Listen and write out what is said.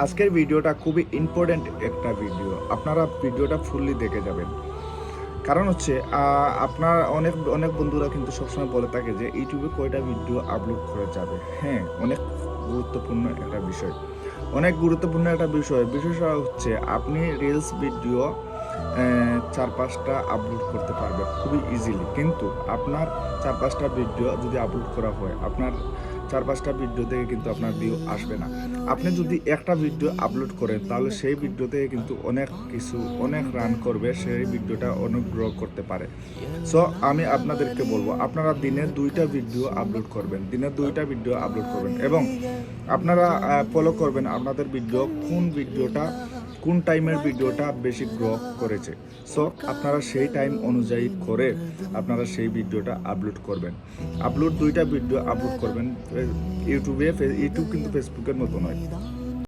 আজকের ভিডিওটা খুবই ইম্পর্টেন্ট একটা ভিডিও, আপনারা ভিডিওটা ফুললি দেখে যাবেন। কারণ হচ্ছে আপনার অনেক অনেক বন্ধুরা কিন্তু সবসময় বলে থাকে যে ইউটিউবে কয়টা ভিডিও আপলোড করা যাবে। হ্যাঁ, অনেক গুরুত্বপূর্ণ একটা বিষয়, অনেক গুরুত্বপূর্ণ একটা বিষয়টা হচ্ছে আপনি রিলস ভিডিও 4-5টা আপলোড করতে পারবেন খুবই ইজিলি। কিন্তু আপনার 4-5টা ভিডিও যদি আপলোড করা হয়, আপনার 4-5টা ভিডিও থেকে কিন্তু আপনার ভিউ আসবে না। আপনি যদি একটা ভিডিও আপলোড করেন তাহলে সেই ভিডিও থেকে কিন্তু অনেক রান করবে, সেই ভিডিওটা অনেক গ্রো করতে পারে। সো আমি আপনাদেরকে বলবো আপনারা দিনে 2টা ভিডিও আপলোড করবেন, এবং আপনারা ফলো করবেন আপনাদের ভিডিও কোন টাইমের ভিডিওটা বেশি গ্রো করেছে। সো আপনারা সেই টাইম অনুযায়ী করে আপনারা সেই ভিডিওটা আপলোড করবেন। 2টা ভিডিও আপলোড করবেন ইউটিউব কিন্তু ফেসবুকের মতো নয়।